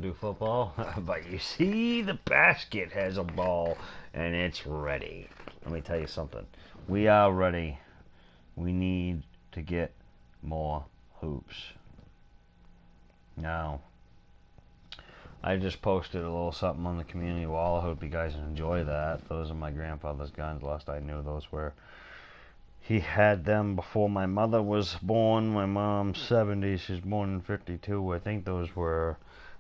do football, but you see, the basket has a ball and it's ready. Let me tell you something. We are ready. We need to get more hoops. Now, I just posted a little something on the community wall. I hope you guys enjoy that. Those are my grandfather's guns. Last I knew, those were. He had them before my mother was born. My mom's 70. She's born in 52. I think those were,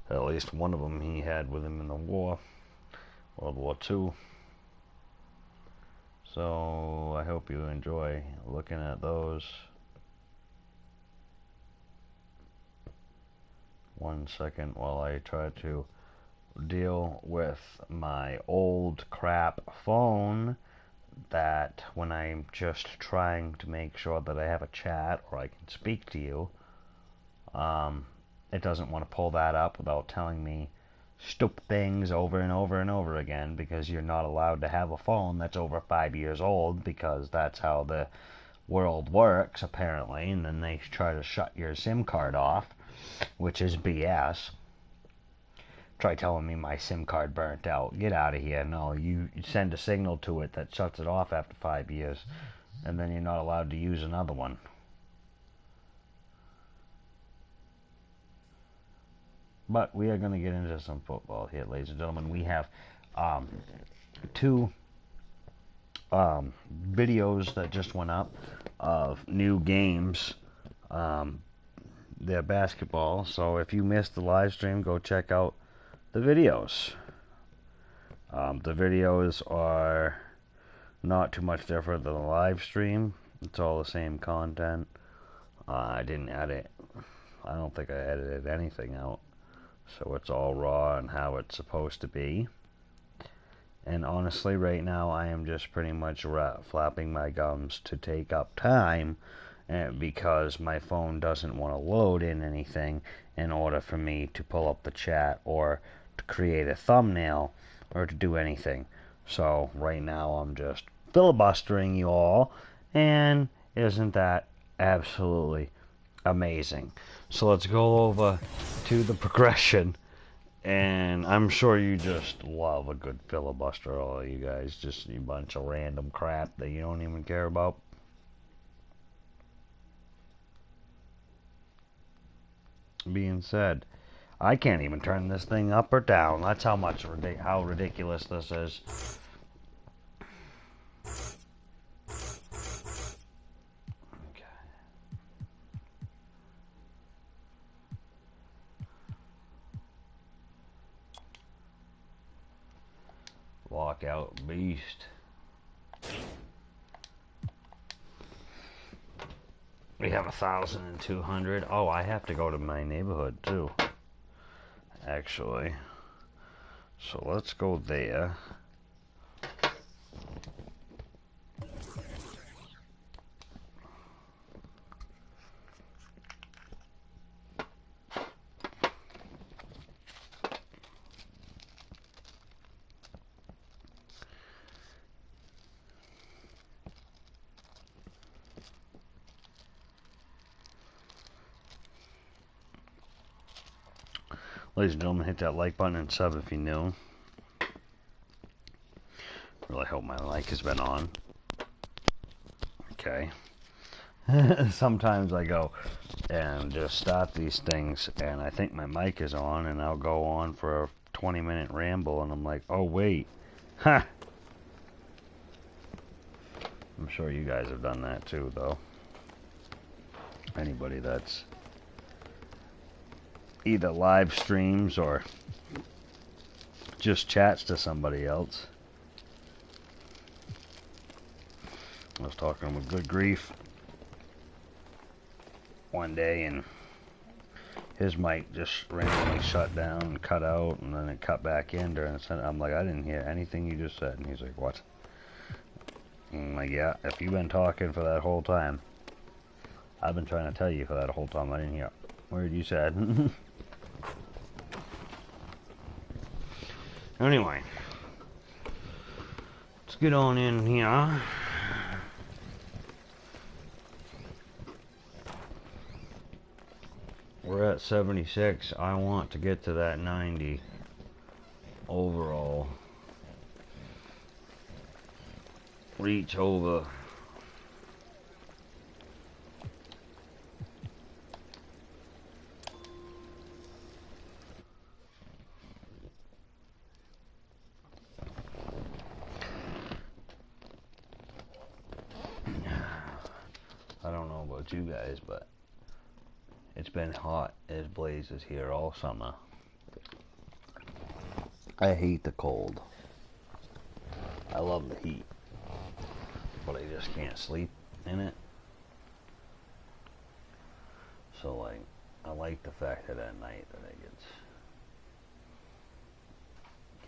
at least one of them he had with him in the war, World War II. So I hope you enjoy looking at those. One second while I try to deal with my old crap phone that when I'm just trying to make sure that I have a chat or I can speak to you, it doesn't want to pull that up without telling me stupid things over and over and over again, because you're not allowed to have a phone that's over 5 years old, because that's how the world works apparently, and then they try to shut your SIM card off, which is BS. Try telling me my SIM card burnt out. Get out of here. No, you send a signal to it that shuts it off after 5 years, and then you're not allowed to use another one. But we are going to get into some football here, ladies and gentlemen. We have two videos that just went up of new games. They're basketball, so if you missed the live stream, go check out the videos. The videos are not too much different than the live stream. It's all the same content. I didn't edit. I don't think I edited anything out. So it's all raw and how it's supposed to be. And honestly, right now, I am just pretty much flapping my gums to take up time, because my phone doesn't want to load in anything in order for me to pull up the chat or to create a thumbnail or to do anything. So right now I'm just filibustering you all, and isn't that absolutely amazing? So let's go over to the progression, and I'm sure you just love a good filibuster, all you guys, just a bunch of random crap that you don't even care about. Being said, I can't even turn this thing up or down. That's how ridiculous this is. Okay. Lockout beast. We have 1,200. Oh, I have to go to my neighborhood too, actually. So let's go there. Ladies and gentlemen, hit that like button and sub if you're new. Really hope my mic has been on. Okay. Sometimes I go and just start these things and I think my mic is on, and I'll go on for a 20-minute ramble and I'm like, oh wait. Ha! I'm sure you guys have done that too, though. Anybody that's either live streams or just chats to somebody else. I was talking with Good Grief one day, and his mic just randomly shut down and cut out, and then it cut back in during the sentence. I'm like, I didn't hear anything you just said. And he's like, what? And I'm like, yeah, if you've been talking for that whole time, I've been trying to tell you for that whole time. I didn't hear a word you said. Anyway, let's get on in here. We're at 76. I want to get to that 90 overall. Reach over. I don't know about you guys, but it's been hot as blazes here all summer. I hate the cold. I love the heat, but I just can't sleep in it. So like, I like the fact that at night that it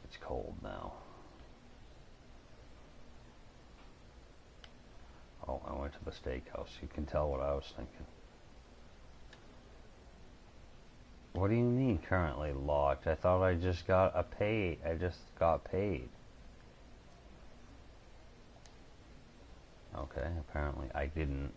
gets cold now. Oh, I went to the steakhouse. You can tell what I was thinking. What do you mean currently locked? I thought I just got paid. I just got paid. Okay, apparently I didn't.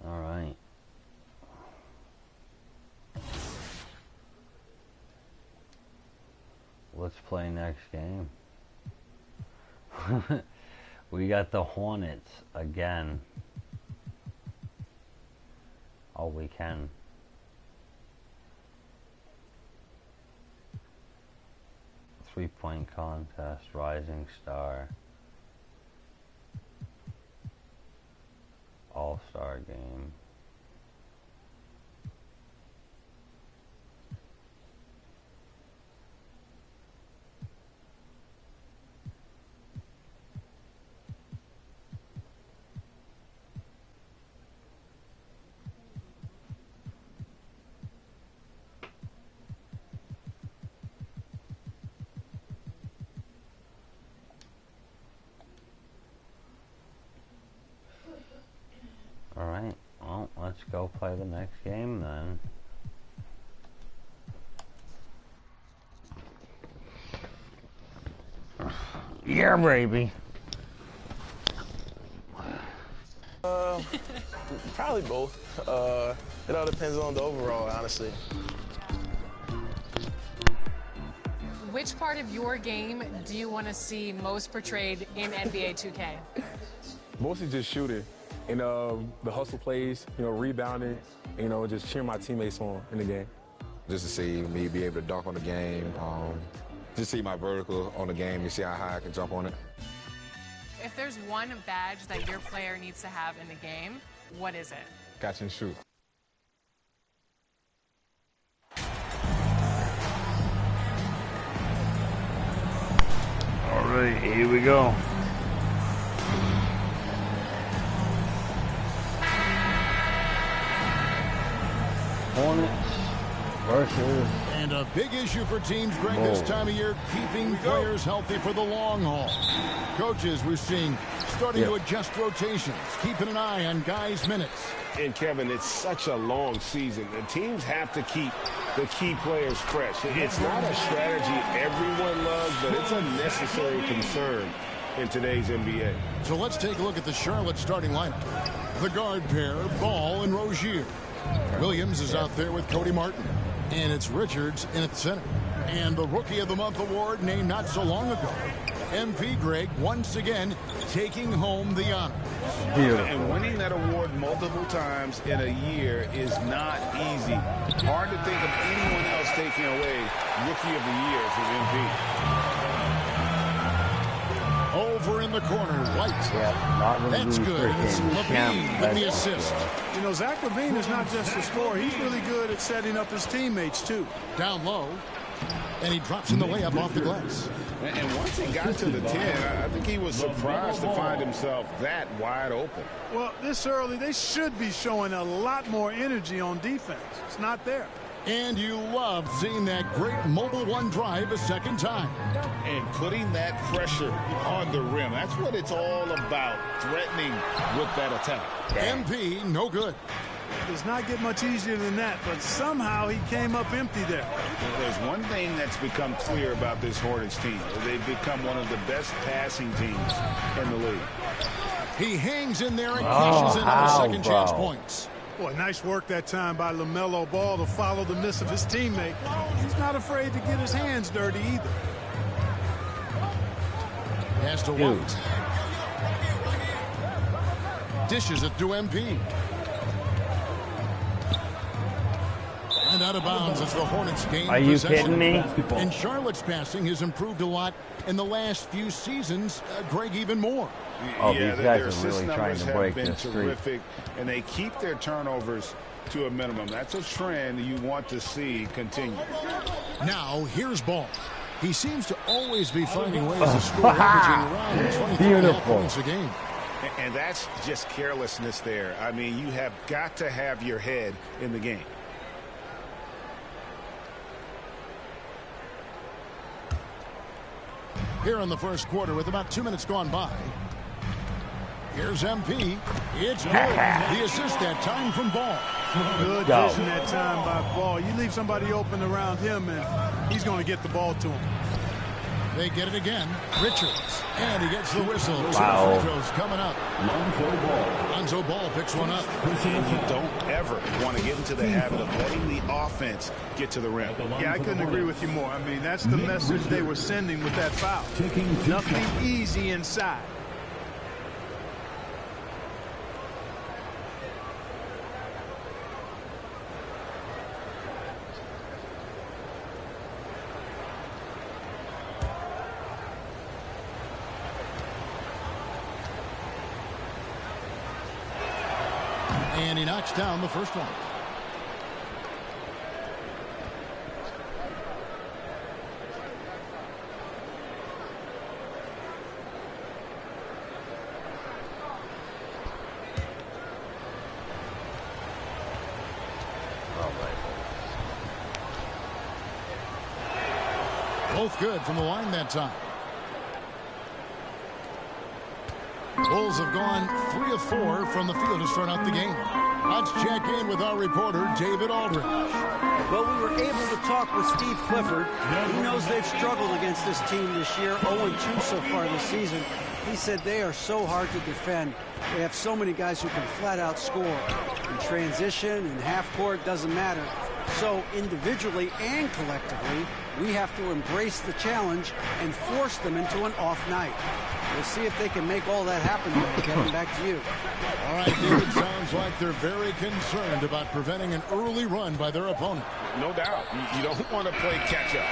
All right. Let's play next game. We got the Hornets again. Oh, we can. Three-point contest, Rising Star. All-Star game. Alright, well, let's go play the next game then. Yeah, baby. Probably both. It all depends on the overall, honestly. Which part of your game do you want to see most portrayed in NBA 2K? Mostly just shooting. And the hustle plays, rebounding, just cheering my teammates on in the game. Just to see me be able to dunk on the game, just see my vertical on the game and see how high I can jump on it. If there's one badge that your player needs to have in the game, what is it? Catch and shoot. All right, here we go. Hornets versus. And a big issue for teams, Greg, this time of year, keeping players healthy for the long haul. Coaches, we're seeing, starting to adjust rotations, keeping an eye on guys' minutes. And, Kevin, it's such a long season. The teams have to keep the key players fresh. It's not a strategy everyone loves, but it's a necessary concern in today's NBA. So let's take a look at the Charlotte starting lineup. The guard pair, Ball and Rozier. Williams is out there with Cody Martin. And it's Richards in at center. And the Rookie of the Month award named not so long ago. MP Greg once again taking home the honor. Beautiful. And winning that award multiple times in a year is not easy. Hard to think of anyone else taking away Rookie of the Year from MP. Over in the corner, White. That's good. It's Levine with the assist. You know, Zach Levine is not just a scorer. He's really good at setting up his teammates, too. Down low. And he drops in the layup off the glass. And once he got to the 10, I think he was surprised to find himself that wide open. Well, this early, they should be showing a lot more energy on defense. It's not there. And you love seeing that great mobile one drive a second time. And putting that pressure on the rim. That's what it's all about, threatening with that attack. MP, no good. Does not get much easier than that, but somehow he came up empty there. There's one thing that's become clear about this Hornets team. They've become one of the best passing teams in the league. He hangs in there and cashes in on the second chance points. Boy, nice work that time by LaMelo Ball to follow the miss of his teammate. He's not afraid to get his hands dirty either. Has to White. Dishes it to MP. And out of bounds as the Hornets gain Are you possession. kidding me? And Charlotte's passing has improved a lot in the last few seasons. Greg, even more. Oh, Yeah, these their guys are assist really trying numbers to have break been this streak. terrific, and they keep their turnovers to a minimum. That's a trend you want to see continue. Now, here's Ball. He seems to always be finding ways to score, averaging around 23.5 points a game. And that's just carelessness there. I mean, you have got to have your head in the game. Here in the first quarter with about 2 minutes gone by. Here's MP. It's good. The assist that time from Ball. Good vision that time by Ball. You leave somebody open around him, and he's going to get the ball to him. They get it again. Richards. And he gets the whistle. Wow. Two free throws coming up. Lonzo Ball picks one up. You don't ever want to get into the habit of letting the offense get to the rim. Yeah, I couldn't agree with you more. I mean, that's the message they were sending with that foul. Nothing easy inside. And he knocks down the first one. Both good from the line that time. Bulls have gone 3 of 4 from the field to start out the game. Let's check in with our reporter, David Aldridge. Well, we were able to talk with Steve Clifford. He knows they've struggled against this team this year, 0-2 so far this season. He said they are so hard to defend. They have so many guys who can flat out score. In transition, in half court, doesn't matter. So individually and collectively, we have to embrace the challenge and force them into an off night. We'll see if they can make all that happen today. Kevin, back to you. All right, David, sounds like they're very concerned about preventing an early run by their opponent. No doubt. You don't want to play catch-up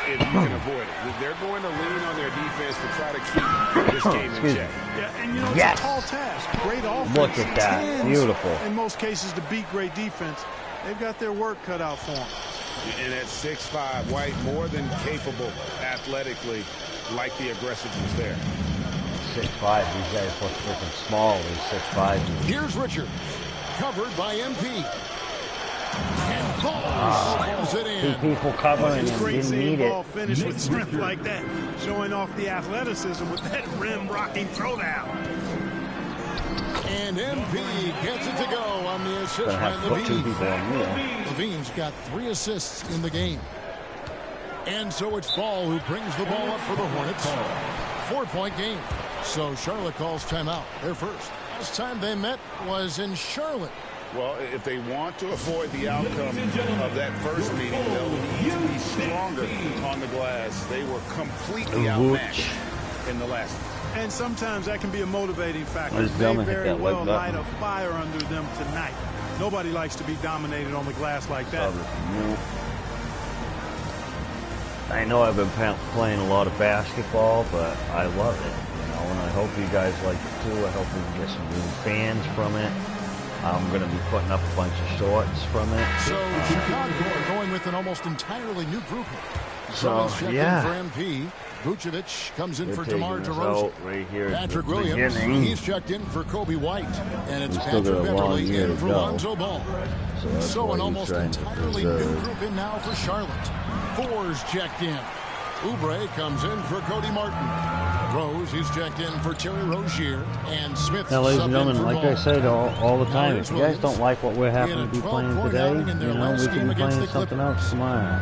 if you can avoid it. They're going to lean on their defense to try to keep this game in check. Yeah, and you know, it's a tall task. Great offense. Look at that. Tends, Beautiful. in most cases, to beat great defense. They've got their work cut out for them. And at 6'5", White more than capable athletically, like the aggressiveness there. 6'5", these guys look freaking small. He's 6'5". Here's Richards, covered by MP. And Ball slams it in. Two people covering It's him, great didn't seeing need it. Ball finish with strength like that, showing off the athleticism with that rim-rocking throwdown. And MP gets it to go on the assist Gonna by have to put two Levine. people on me. Levine's got 3 assists in the game. And so it's Ball who brings the ball up for the Hornets. 4-point game. So Charlotte calls timeout. Their first. Last time they met was in Charlotte. Well, if they want to avoid the outcome of that first meeting, they'll need to be stronger on the glass. They were completely outmatched in the last one. And sometimes that can be a motivating factor. This They gentleman hit very that well leg light button. a fire under them tonight. Nobody likes to be dominated on the glass like that. I know I've been playing a lot of basketball, but I love it, you know, and I hope you guys like it too. I hope we can get some new fans from it. I'm going to be putting up a bunch of shorts from it. So Chicago are going with an almost entirely new group. So, checked yeah. in for MP. Vucevic comes in We're for taking DeMar us DeRozan. out right here at Patrick the Williams, beginning. he's checked in for Kobe White. And it's We still Patrick got a long Beverly year in to for go. Lonzo Ball. So that's So why an he's almost trying to entirely new preserve. group in now for Charlotte. Four's checked in. Oubre comes in for Cody Martin. Rose, he's checked in for Terry Rozier. And Smith Now, ladies subbed and in gentlemen, for like Ball. I said all the time, here's if you guys Williams. don't like what we're happen to be He had a playing 12-point today, outing in their last we game can be against playing the something Clippers. else tomorrow.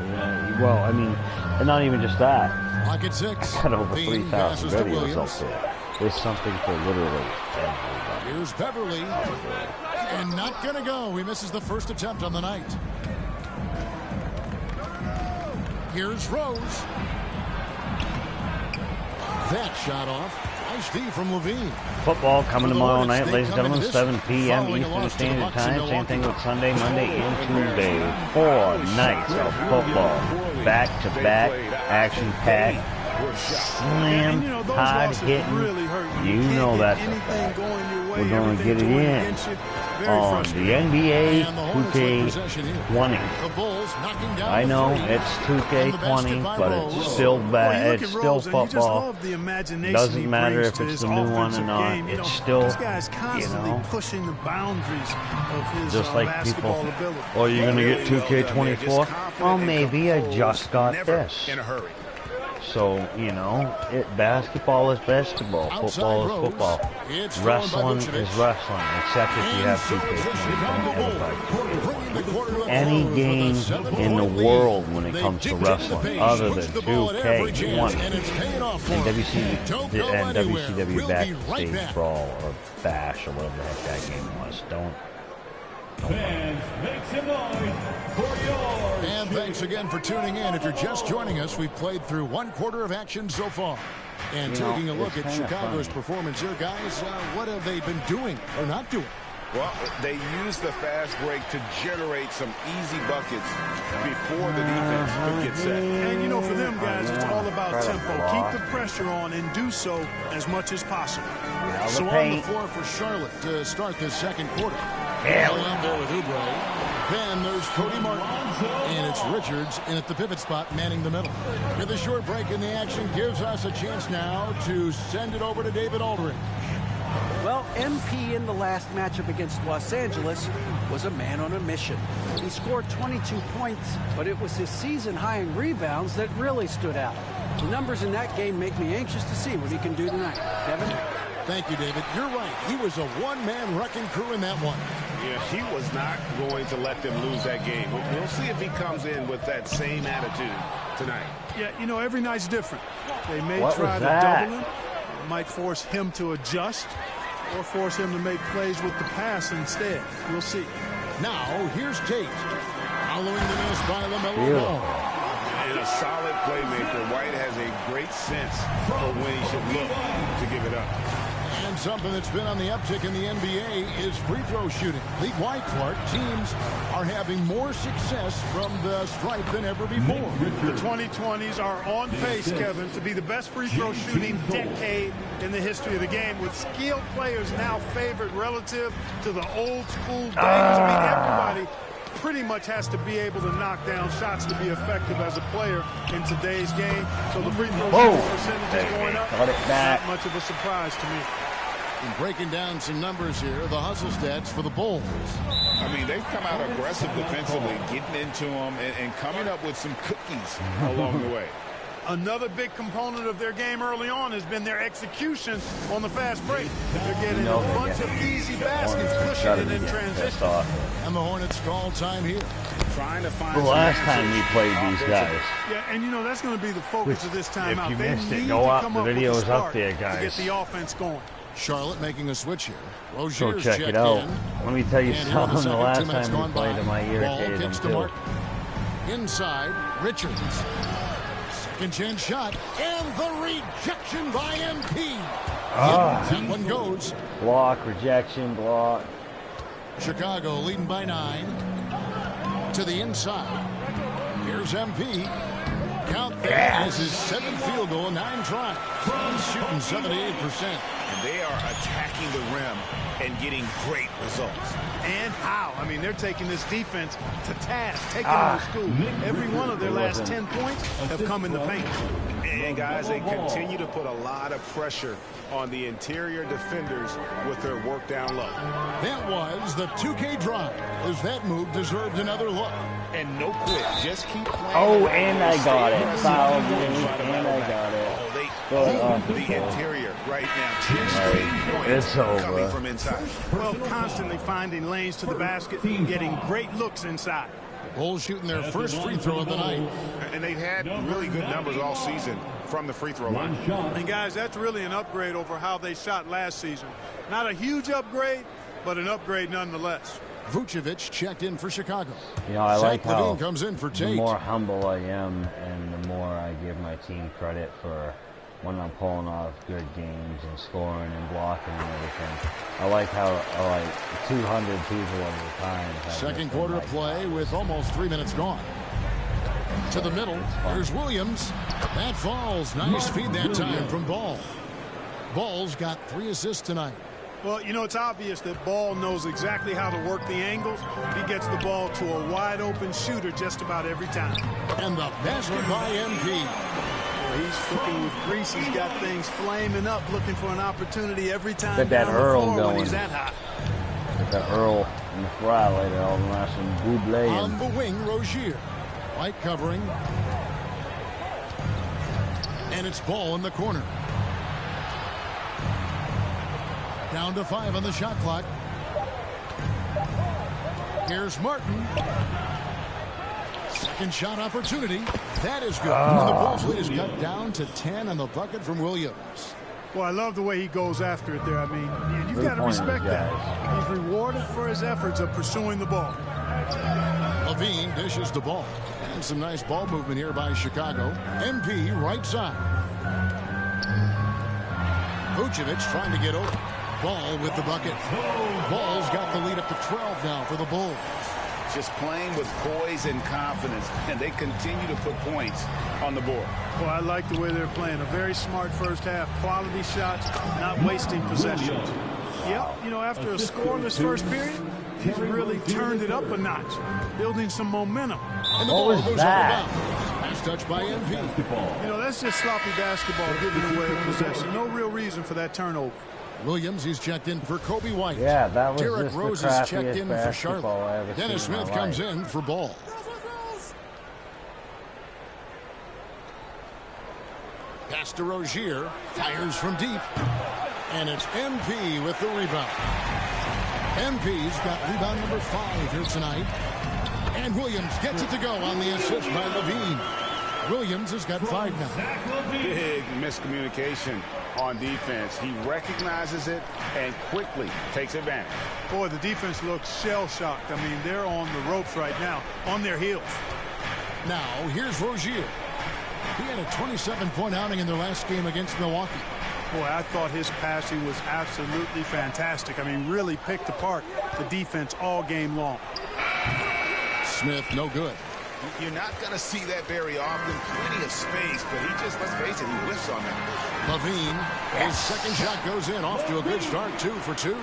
Well, I mean, and not even just that. Clock at 6. I got over Bean 3,000 passes to videos Williams. up there. There's something for literally everybody. Here's Beverly. And not going to go. He misses the first attempt on the night. Here's Rose. That shot off. Nice D from Levine. Football coming For the tomorrow Hornets, night, they ladies and come into gentlemen, this 7 p.m. following a Eastern loss to the Standard Bucks in Time. Same thing Milwaukee. with Sunday, Monday, and Tuesday. 4 nights of football. Back-to-back, action-packed, slam, And, you know, those hard losses hitting. really hurt you. You can't know get that's a anything fact. going your way, We're going to everything get it going in against you. Very on frustrating. the NBA And the Hornets with possession here. 2K20. The Bulls knocking down I the know three. it's And the 2K20, basket but by it's Rose. still Well, you bad. look It's at still Rose, and you just football. love the imagination Doesn't he matter brings if to it's his the new one or offensive not. game. You It's know, still, this guy's constantly you know, pushing the boundaries of his just like basketball people. ability. Or you're going to get Really well done there. 2K24? Just confident Well, and maybe I composed, just got never this. in a hurry. So, you know, basketball is basketball. Football is football. It's thrown by Wrestling Vucevic. is wrestling, except if you have 2K20. Any game in the world when it comes to wrestling, other than 2K20 and WCW Backstage Brawl or Bash or whatever the heck that game was. Don't And thanks again for tuning in. If you're just joining us, we've played through one quarter of action so far. And You know, taking a look it's at kinda Chicago's funny. performance here, guys, what have they been doing or not doing? Well, they use the fast break to generate some easy buckets before the defense could get set. And, you know, for them guys, it's all about Incredible tempo. block. Keep the pressure on and do so as much as possible. Now So the on the paint. floor for Charlotte to start this second quarter. Yeah. Early on there with Oubre. Then there's Cody Martin. And it's Richards in at the pivot spot, manning the middle. With a short break in the action, gives us a chance now to send it over to David Aldridge. Well, MP in the last matchup against Los Angeles was a man on a mission. He scored 22 points, but it was his season high in rebounds that really stood out. The numbers in that game make me anxious to see what he can do tonight. Kevin? Thank you, David. You're right. He was a one-man wrecking crew in that one. Yeah, he was not going to let them lose that game. We'll see if he comes in with that same attitude tonight. Yeah, you know, every night's different. They may What try was to that? double him. It might force him to adjust or force him to make plays with the pass instead. We'll see. Now, here's Tate. Following the miss by LaMelo Yeah. Ball. And a solid playmaker. White has a great sense for when he should look to give it up. And something that's been on the uptick in the NBA is free throw shooting. League-wide, Clark, teams are having more success from the stripe than ever before. The 2020s are on pace, Kevin, to be the best free throw shooting decade in the history of the game, with skilled players now favored relative to the old school days. I mean, everybody pretty much has to be able to knock down shots to be effective as a player in today's game. So the free throw shooting percentage is going up. Got it back. Not much of a surprise to me. And breaking down some numbers here, the hustle stats for the Bulls. I mean, they've come out aggressive defensively, getting into them and coming up with some cookies along the way. Another big component of their game early on has been their execution on the fast break. They're getting a bunch of easy baskets, pushing it in transition. And the Hornets call time here. Trying to find The last time we played these guys. Yeah, and you know that's going to be the focus of this timeout. If you They missed it, need go to up. come The up with a video is up spark there, to guys. get the offense going. Charlotte making a switch here. Go Rozier's check it checked out. in. Let me tell you And here in something. The second, last 2 minutes time we gone played by. him, I Ball irritated him kicks to too. Martin. Inside, Richards. Second chance shot. And the rejection by MP. That one goes. Block, rejection, block. Chicago leading by 9. To the inside. Here's MP. Count that as his 7th field goal in 9 tries. He's shooting 78%. And they are attacking the rim and getting great results. And how? I mean, they're taking this defense to task, taking them to school. Every one of their last 10 points have come in the paint. And guys, they continue to put a lot of pressure on the interior defenders with their work down low. That was the 2K drive, as that move deserved another look. And no quit, just keep playing. Oh, and I got it. Foul me, and I got it. The interior right now. 10 straight points It's over. coming from inside. Well, constantly finding lanes to the basket and getting great looks inside. Bulls shooting their first free throw of the night. And they've had really good numbers all season from the free throw line. And guys, that's really an upgrade over how they shot last season. Not a huge upgrade, but an upgrade nonetheless. Vucevic checked in for Chicago. You know, I like Zach how LaVine comes in for the Tate. more humble I am and the more I give my team credit for when I'm pulling off good games and scoring and blocking and everything. I like how 200 people at the time. Second quarter of play with almost 3 minutes gone. To the middle, there's Williams. That falls. Nice feed that time from Ball. Ball's got 3 assists tonight. Well, you know, it's obvious that Ball knows exactly how to work the angles. He gets the ball to a wide-open shooter just about every time. And the basket by MP. He's cooking with grease. He's got things flaming up, looking for an opportunity every time. Get that down the Earl floor going. when he's that hot. Get that Earl in the fry later, all the nice and Buble. On the wing, Rozier. White covering. And it's Ball in the corner. Down to 5 on the shot clock. Here's Martin. Second shot opportunity. That is good. And the Bulls lead is cut down to 10 on the bucket from Williams. Well, I love the way he goes after it there. I mean, you've got to respect that. He's rewarded for his efforts of pursuing the ball. LaVine dishes the ball. And some nice ball movement here by Chicago. MP right side. Vucevic trying to get open. Ball with the bucket. Ball's got the lead up to 12 now for the Bulls. Just playing with poise and confidence, and they continue to put points on the board. Well, I like the way they're playing. A very smart first half. Quality shots, not wasting possessions. Yep, you know, after a scoreless first period, he's really turned it up a notch, building some momentum. And the ball goes that? Pass touch by MP. You know, that's just sloppy basketball giving away a possession. No real reason for that turnover. Williams, he's checked in for Kobe White. Yeah, that was Derrick just Rose the is checked in for basketball Charlotte. I ever Dennis seen in Smith my comes life. in for Ball. Pass to Rozier. Fires from deep. And it's MP with the rebound. MP's got rebound number 5 here tonight. And Williams gets it to go on the assist by LaVine. Williams has got 5 now. Big miscommunication on defense. He recognizes it and quickly takes advantage. Boy, the defense looks shell-shocked. I mean, they're on the ropes right now, on their heels. Now, here's Rozier. He had a 27-point outing in their last game against Milwaukee. Boy, I thought his passing was absolutely fantastic. I mean, really picked apart the defense all game long. Smith, no good. You're not going to see that very often. Plenty of space, but he just, let's face it, he whiffs on that. LaVine, his second shot goes in, off to a good start, 2 for 2.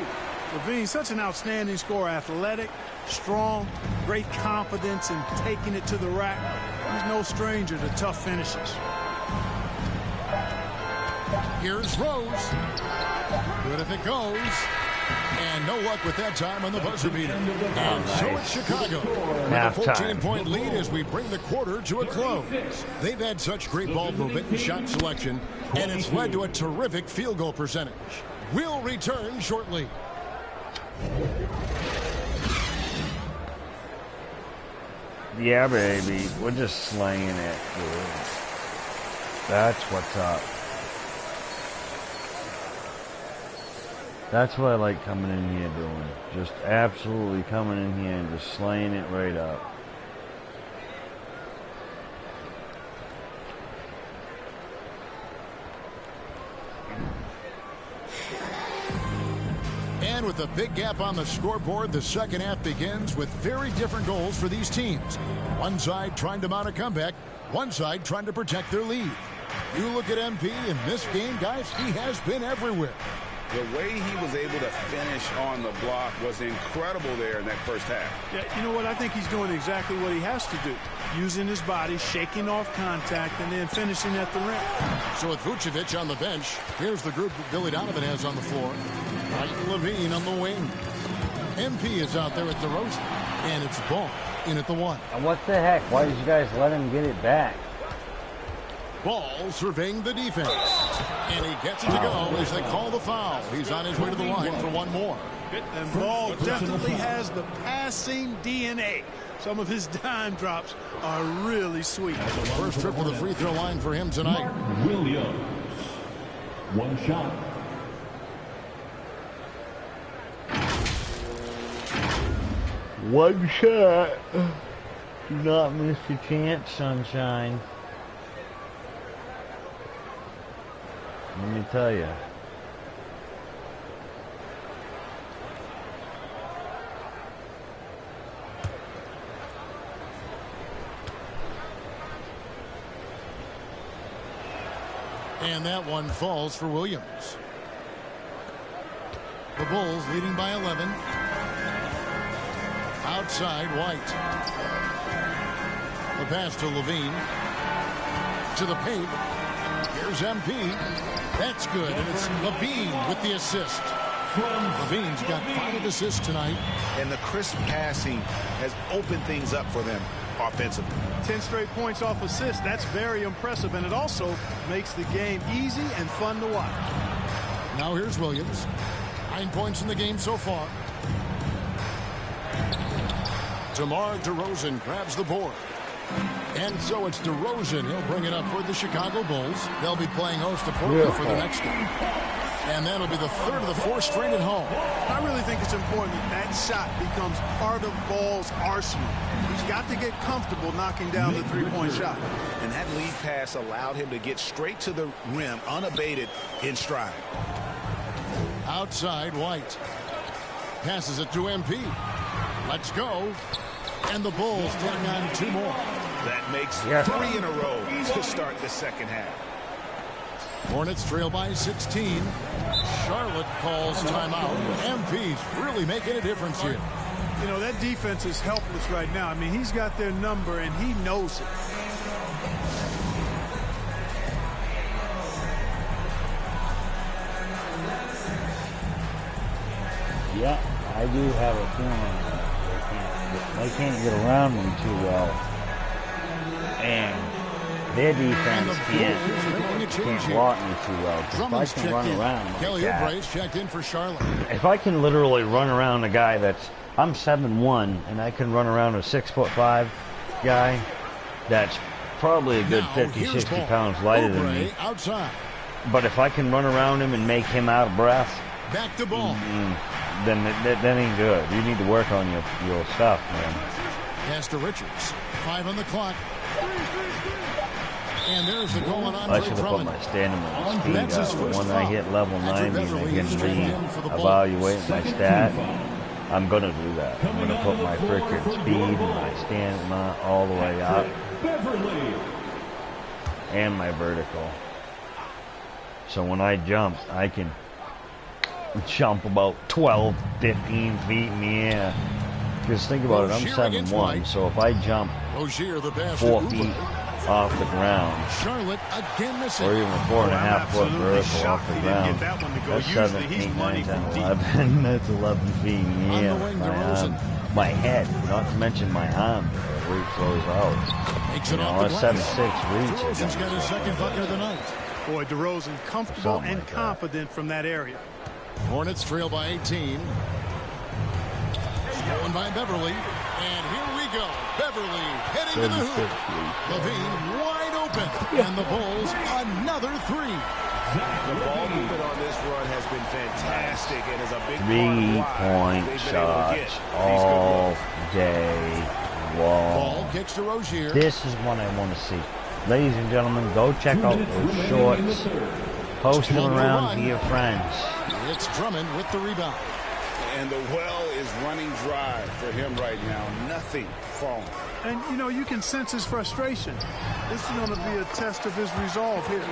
LaVine, such an outstanding scorer, athletic, strong, great confidence in taking it to the rack. He's no stranger to tough finishes. Here's Rose. Good if it goes. And no luck with that time on the buzzer beater. And so it's Chicago with a 14-point lead as we bring the quarter to a close. They've had such great ball movement and shot selection, and it's led to a terrific field goal percentage. We'll return shortly. Yeah, baby. We're just slaying it, dude. That's what's up. That's what I like coming in here doing. Just absolutely coming in here and just slaying it right up. And with a big gap on the scoreboard, the second half begins with very different goals for these teams. One side trying to mount a comeback, one side trying to protect their lead. You look at MP in this game, guys, he has been everywhere. The way he was able to finish on the block was incredible there in that first half. Yeah, you know what? I think he's doing exactly what he has to do. Using his body, shaking off contact, and then finishing at the rim. So with Vucevic on the bench, here's the group that Billy Donovan has on the floor. Levine on the wing. MP is out there at DeRozan. And it's Ball in at the 1. And what the heck? Why did you guys let him get it back? Ball surveying the defense. And he gets it to go as they call the foul. He's on his way to the line for one more. And Ball definitely has the passing DNA. Some of his dime drops are really sweet. First trip to the free throw line for him tonight. Williams. One shot. One shot. Do not miss your chance, sunshine. Let me tell you. And that one falls for Williams. The Bulls leading by 11. Outside, White. The pass to Levine. To the paint. Here's MP. That's good, and it's Levine with the assist. Levine's got 5 assists tonight. And the crisp passing has opened things up for them offensively. 10 straight points off assists. That's very impressive, and it also makes the game easy and fun to watch. Now here's Williams. 9 points in the game so far. DeMar DeRozan grabs the board. And so it's DeRozan. He'll bring it up for the Chicago Bulls. They'll be playing host to Portland for the next game. And that'll be the third of the 4 straight at home. I really think it's important that shot becomes part of Ball's arsenal. He's got to get comfortable knocking down the three-point shot. And that lead pass allowed him to get straight to the rim unabated in stride. Outside, White. Passes it to MP. Let's go. And the Bulls taking on 2 more. That makes 3 in a row to start the second half. Hornets trail by 16. Charlotte calls timeout. MP's really making a difference here. You know, that defense is helpless right now. I mean, he's got their number, and he knows it. Yeah, I do have a feeling they can't get around me too well. And their defense can't block me too well. If I can run around Kelly Oubre checked in for Charlotte. If I can literally run around a guy that's, I'm 7'1", and I can run around a 6'5" guy that's probably a good 50, 60 pounds lighter than me. Outside. But if I can run around him and make him out of breath, back to Ball. Then that ain't good. You need to work on your stuff, man. Pass to Richards. 5 on the clock. And there's the goal on Andre I should have put my stamina speed up. When I hit level 90 and I can re-evaluate my stat, I'm going to do that. I'm going to put my freaking speed and my stamina all the way up. And my vertical. So when I jump, I can jump about 12, 15 feet in the air. Just think about it, I'm 7'1", so if I jump 4 feet off the ground, Charlotte again missing. or even 4.5 foot vertical off the ground, that's 7, 8, 9, 10, 11, that's 11 feet in the air. My head, not to mention my arm, reach those out. Makes you it know, off a the 7'6" glass. reach. DeRozan's got his second bucket of the night. Boy, DeRozan comfortable Something and like that. confident from that area. Hornets trail by 18. Stolen by Beverly. And here we go. Beverly heading to the hoop. Levine wide open. And the Bulls another 3. The ball movement on this run has been fantastic and is a big Three-point shots all day long. Ball kicks to Rozier. This is what I want to see. Ladies and gentlemen, go check out those shorts. Post them around to your friends. It's Drummond with the rebound. And the well is running dry for him right now. Nothing falling. And, you know, you can sense his frustration. This is going to be a test of his resolve here.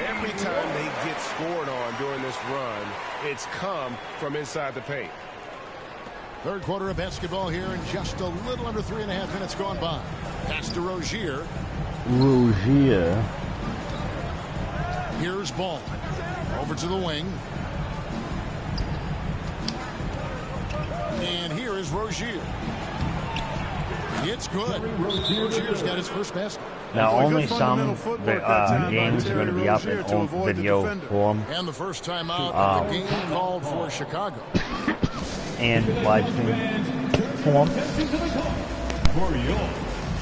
Every time they get scored on during this run, it's come from inside the paint. Third quarter of basketball here, and just a little under 3.5 minutes gone by. Pass to Rozier. Rozier. Here's Ball. Over to the wing. And here is Rozier. It's good. Rozier's got his first basket. Now, only some games are going to be up in video form. And the first time out of the game called for Chicago. And live stream form. For your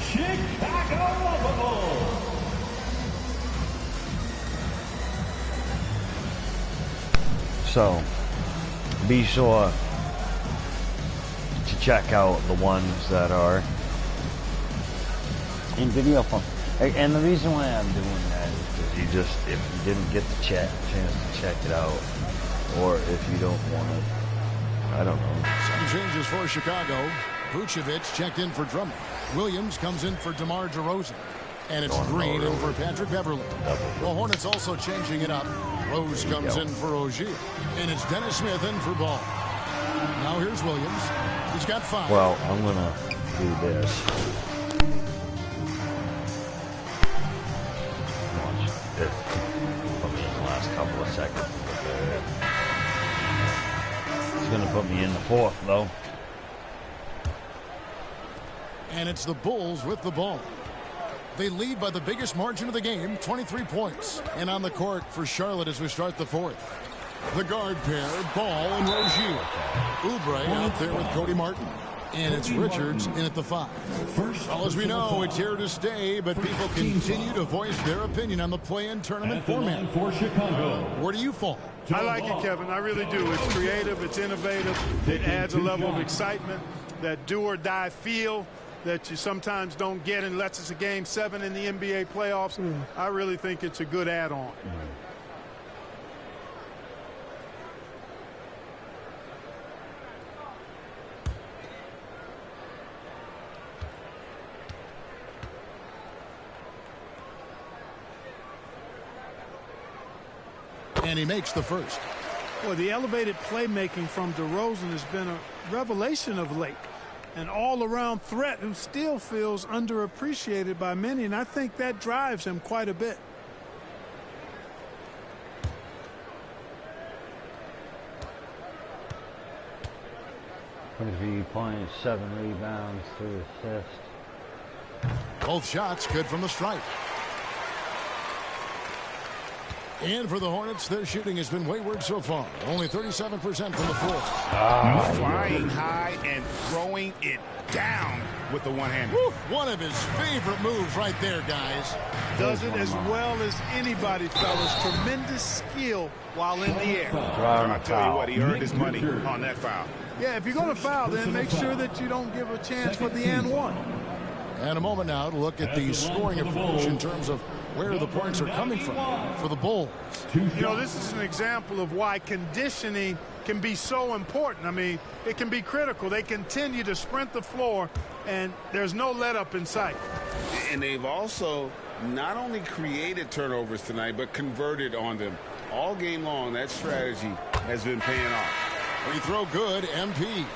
Chicago Bulls. So, be sure to check out the ones that are in video form. And the reason why I'm doing that is because if you didn't get the chance to check it out, or if you don't want to, I don't know. Some changes for Chicago. Vucevic checked in for Drummond. Williams comes in for DeMar DeRozan. And it's Green in for Patrick Beverly. The Hornets also changing it up. Rose comes in for Rozier. And it's Dennis Smith in for Ball. Now here's Williams. He's got 5. Well, I'm going to do this. Watch this. Put me in the last couple of seconds. It's going to put me in the fourth, though. And it's the Bulls with the ball. They lead by the biggest margin of the game, 23 points. And on the court for Charlotte as we start the fourth. The guard pair, Ball and Rozier. Oubre out there with Cody Martin. And it's Richards in at the 5. Well, as we know, it's here to stay, but people continue to voice their opinion on the play-in tournament format. For Chicago. Where do you fall? I like it, Kevin. I really do. It's creative. It's innovative. It adds a level of excitement, that do-or-die feel that you sometimes don't get unless it's a Game 7 in the NBA playoffs. I really think it's a good add-on. And he makes the first. Well, the elevated playmaking from DeRozan has been a revelation of late. An all-around threat who still feels underappreciated by many, and I think that drives him quite a bit. .7 rebounds, 3 assists. Both shots good from the stripe. And for the Hornets, their shooting has been wayward so far. Only 37% from the floor. Flying high and throwing it down with the one-hander. One of his favorite moves right there, guys. Does it as well as anybody, fellas. Tremendous skill while in the air. I'll tell you what, he earned his money on that foul. Yeah, if you're going to foul, then make sure that you don't give a chance for the and one. And a moment now to look at the scoring approach in terms of where the points are coming from for the Bulls. You know, this is an example of why conditioning can be so important. I mean, it can be critical. They continue to sprint the floor, and there's no let-up in sight. And they've also not only created turnovers tonight, but converted on them. All game long, that strategy has been paying off. Free throw good, MP.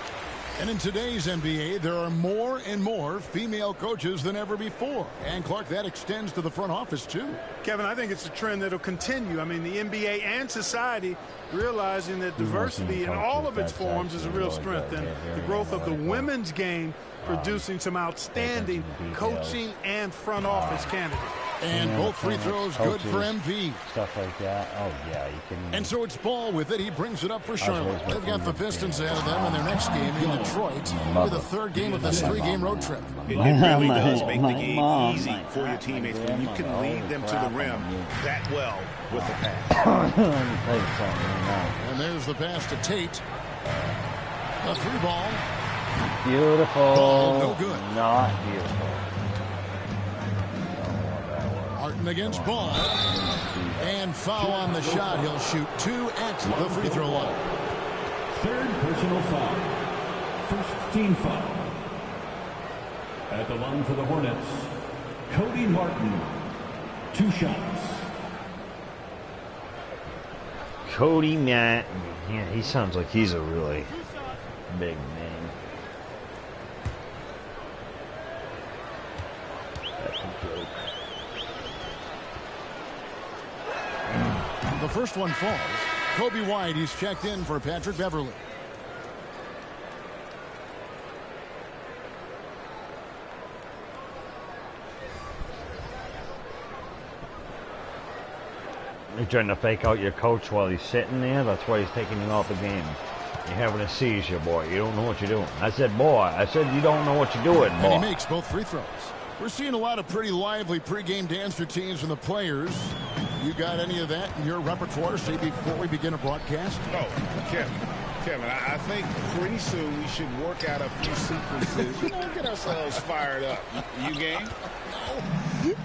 And in today's NBA, there are more and more female coaches than ever before. And, Clark, that extends to the front office, too. Kevin, I think it's a trend that will continue. I mean, the NBA and society realizing that diversity in all of its forms is a real strength. And the growth of the women's game producing some outstanding coaching and front office candidates. And both free throws good for MP. Stuff like that. Oh, yeah. You can. And so it's Ball with it. He brings it up for Charlotte. They've got the Pistons ahead of them in their next game in Detroit. With the third game of this 3-game road trip. It really does make the game easy for your teammates when you can lead them to the rim that well with the pass. And there's the pass to Tate. A 3-ball. Beautiful. Ball, no good. Not beautiful. Martin against Ball. And foul on the shot. He'll shoot 2 at the free throw line. Third personal foul. first team foul. At the line for the Hornets, Cody Martin. 2 shots. Cody Martin. Yeah, he sounds like he's a really big name. That's a joke. The first one falls. Kobe White, he's checked in for Patrick Beverly. You're trying to fake out your coach while he's sitting there. That's why he's taking you out the game. You're having a seizure, boy. You don't know what you're doing. I said, boy. I said you don't know what you're doing, boy. And he makes both free throws. We're seeing a lot of pretty lively pregame dance routines from the players. You got any of that in your repertoire, say, before we begin a broadcast? Oh, Kevin, I think pretty soon we should work out a few sequences. Get ourselves fired up. You game?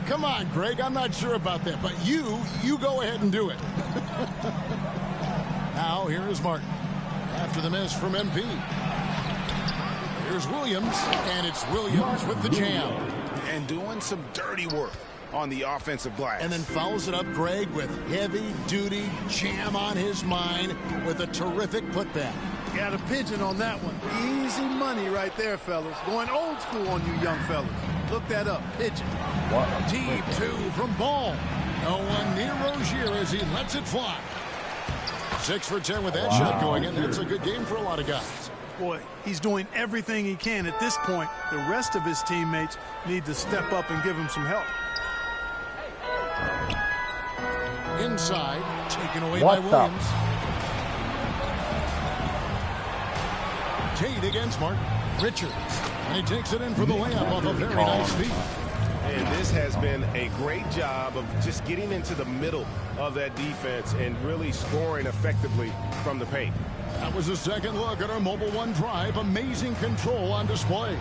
Come on, Greg. I'm not sure about that, but you go ahead and do it. Now, here is Martin. After the miss from MP. Here's Williams, and it's Williams with the jam. And doing some dirty work on the offensive glass. And then follows it up, Greg, with heavy-duty jam on his mind with a terrific putback. Got a pigeon on that one. Easy money right there, fellas. Going old school on you young fellas. Look that up. Pigeon. Deep 2 from Ball. No one near Rozier as he lets it fly. 6 for 10 with that shot going in. That's a good game for a lot of guys. Boy, he's doing everything he can at this point. The rest of his teammates need to step up and give him some help. Inside, taken away by Williams. Tate against Martin. Richards. And he takes it in for the layup off a very nice feed. And this has been a great job of just getting into the middle of that defense and really scoring effectively from the paint. That was a second look at our Mobile One drive. Amazing control on display.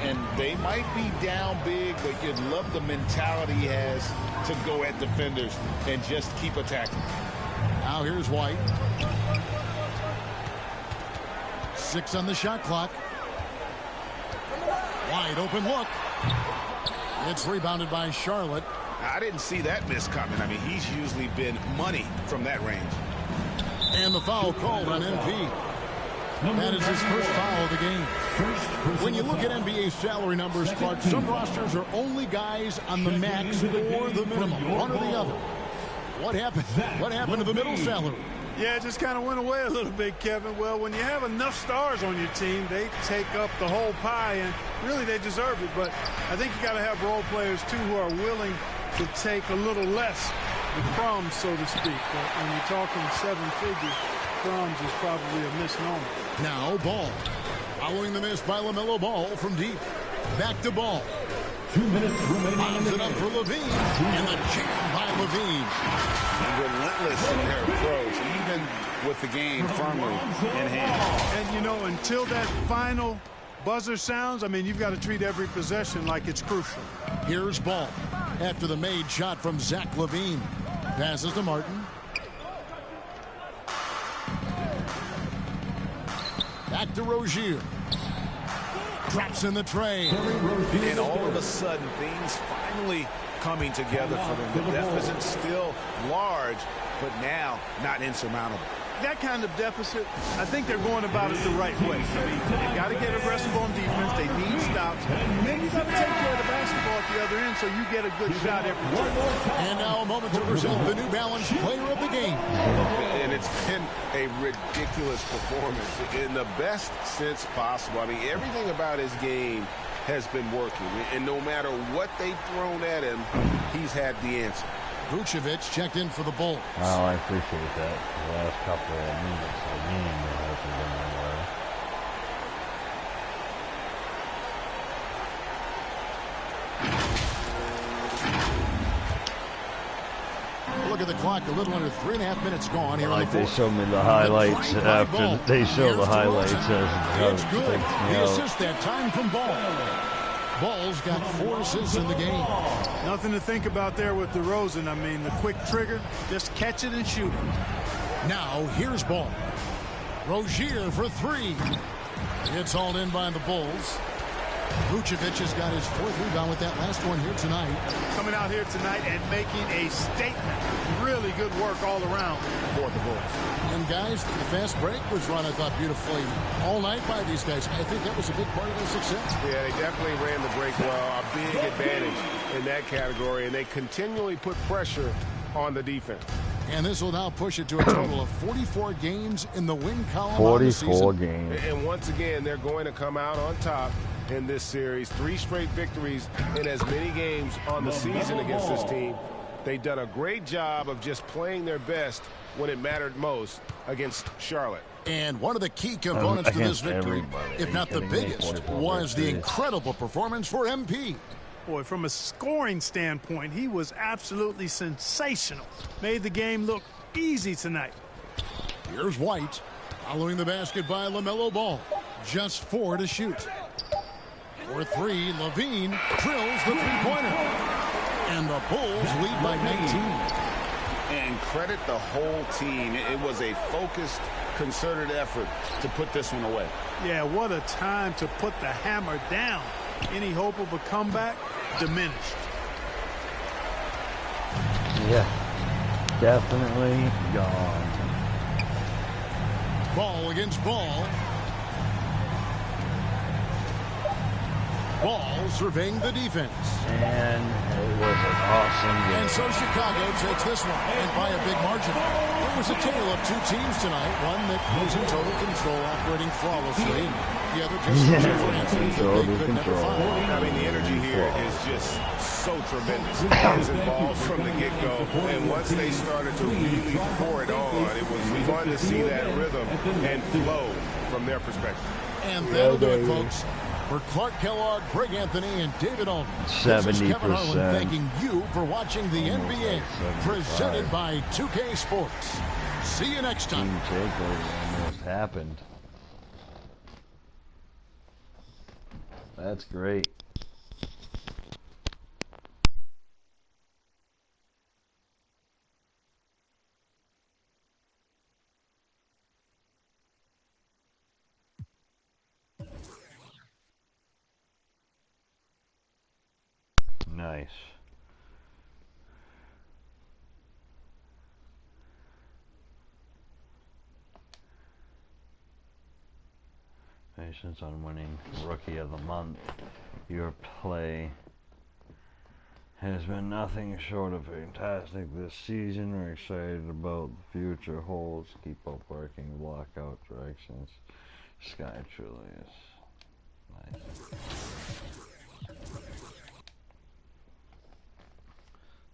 And they might be down big, but you'd love the mentality he has to go at defenders and just keep attacking. Now here's White. 6 on the shot clock. Wide open look. It's rebounded by Charlotte. I didn't see that miss coming. I mean, he's usually been money from that range. And the foul called on MP. That is his first foul of the game. When you look at NBA salary numbers, Clark, some rosters are only guys on the max or the minimum, one or the other. What happened? What happened to the middle salary? Yeah, it just kind of went away a little bit, Kevin. Well, when you have enough stars on your team, they take up the whole pie, and really they deserve it. But I think you got to have role players, too, who are willing to take a little less, the crumbs, so to speak. But when you're talking 7 figures, crumbs is probably a misnomer. Now Ball. Following the miss by LaMelo Ball from deep. Back to Ball. 2 minutes remaining. Bombs it up for Levine. And the jam by Levine. Relentless in their approach, even with the game firmly in hand. And, you know, until that final buzzer sounds, I mean, you've got to treat every possession like it's crucial. Here's Ball. After the made shot from Zach LaVine. Passes to Martin. Back to Rozier. Drops in the tray. And all of a sudden, things finally coming together for them. The deficit still large, but now not insurmountable. That kind of deficit, I think they're going about it the right way. I mean, they've got to get aggressive on defense. They need stops. Then you got to take care of the basketball at the other end so you get a good shot every time. And now a moment to present the New Balance Player of the Game. And it's been a ridiculous performance in the best sense possible. I mean, everything about his game has been working. And no matter what they've thrown at him, he's had the answer. Vucevic checked in for the Bulls. Oh, I appreciate that. The last couple of minutes of the game, it hasn't been that way. Look at the clock, a little under 3.5 minutes gone here. Like they showed me the highlights after they show the highlights. It's good. The assist that time from Ball. Ball's got 4 assists in the game. Nothing to think about there with DeRozan. I mean, the quick trigger, just catch it and shoot it. Now, here's Ball. Rozier for 3. It's hauled in by the Bulls. Vucevic has got his 4th rebound with that last one here tonight. Coming out here tonight and making a statement. Really good work all around for the Bulls. And guys, the fast break was run, I thought, beautifully all night by these guys. I think that was a big part of their success. Yeah, they definitely ran the break well. A big advantage in that category, and they continually put pressure on the defense. And this will now push it to a total of 44 games in the win column on the season. 44 games. And once again, they're going to come out on top in this series. 3 straight victories in as many games on the season against this team. They've done a great job of just playing their best when it mattered most against Charlotte. And one of the key components to this victory, if not the biggest, was the incredible performance for MP. Boy, from a scoring standpoint, he was absolutely sensational. Made the game look easy tonight. Here's White. Following the basket by LaMelo Ball. Just 4 to shoot. For 3, Levine drills the three-pointer. And the Bulls lead by 19. And credit the whole team. It was a focused, concerted effort to put this one away. Yeah, what a time to put the hammer down. Any hope of a comeback diminished. Yeah, definitely gone. Ball against Ball. Ball surveying the defense. And it was an awesome game. And so Chicago takes this one, and by a big margin. It was a tale of 2 teams tonight. One that was in total control, operating flawlessly. The other just for answers that they could never find. I mean, the energy here is just so tremendous. It was involved from the get-go, and once they started to really pour it on, it was fun to see that rhythm and flow from their perspective. And that'll do it, folks. For Clark Kellogg, Greg Anthony, and David Altman, 70%. This is Kevin Harlan thanking you for watching the NBA, presented by 2K Sports. See you next time. Takeover almost happened. That's great. Nice. Congratulations on winning Rookie of the Month. Your play has been nothing short of fantastic this season. We're excited about the future holds. Keep up working lockout directions. Sky truly is nice.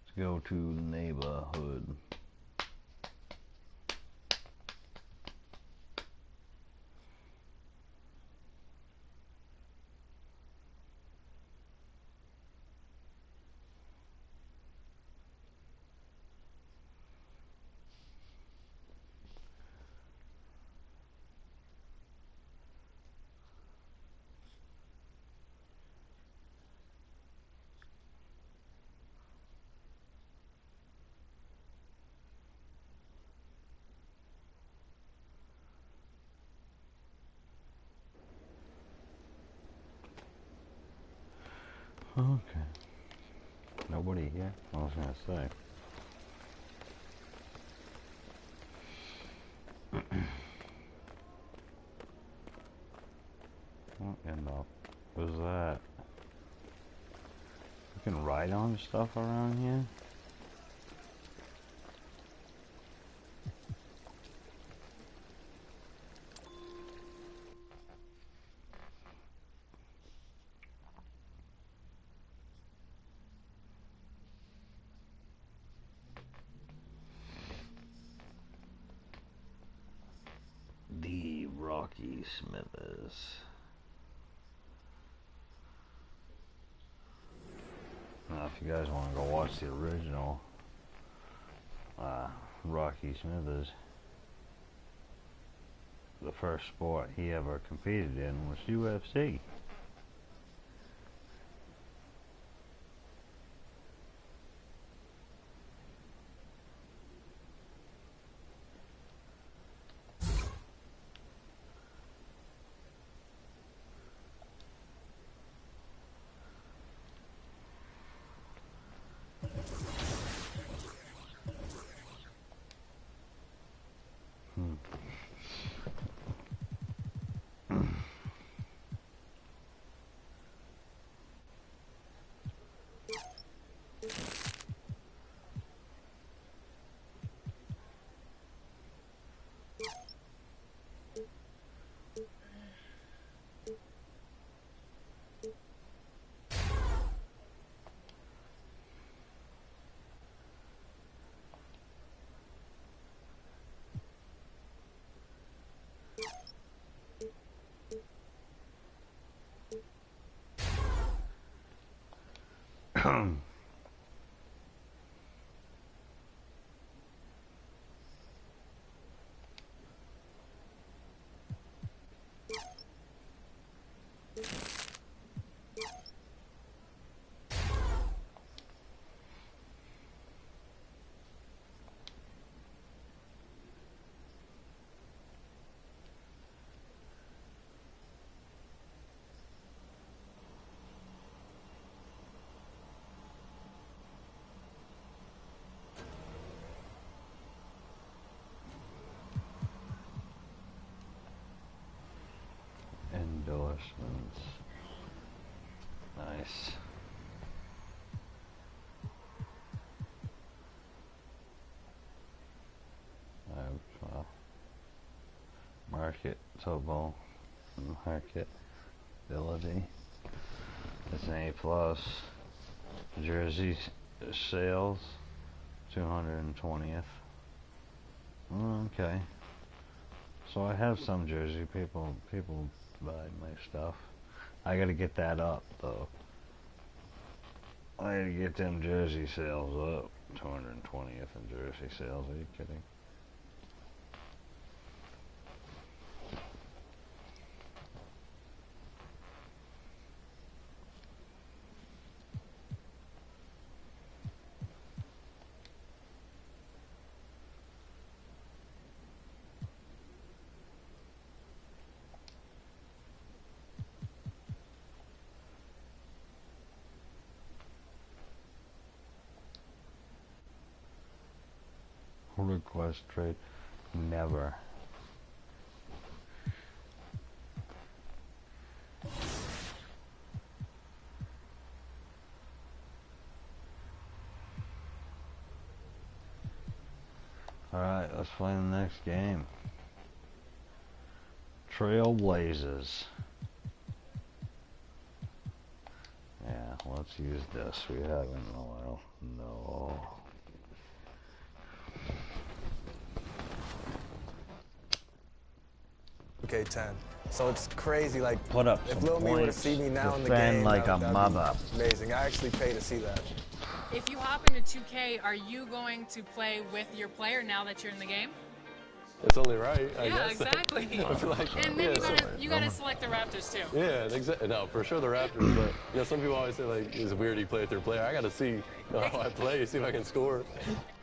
Let's go to the neighborhood. Okay. Nobody here? I was gonna say. What in the was that? You can ride on stuff around here? Rocky Smithers. Now, if you guys want to go watch the original Rocky Smithers, the first sport he ever competed in was UFC. Endorsements. Nice. Marketable. Marketability. It's an A+. Jersey sales. 220th. Okay. So I have some jersey. People buy my stuff. I gotta get that up though. I gotta get them jersey sales up. 220th in jersey sales. Are you kidding? Request trade. Never. Alright, let's play the next game. Trailblazers. Yeah, let's use this. We haven't in a while. No. Okay, 10. So it's crazy, like, put up if Lil Me were to see me now in the game, like a mother. Amazing. I actually pay to see that. If you hop into 2K, are you going to play with your player now that you're in the game? It's only right, I yeah, guess. Exactly. And then you gotta select the Raptors too. Yeah, exactly. No, for sure the Raptors. But you know, some people always say like, it's weird you play with your player. I gotta see how I play, see if I can score.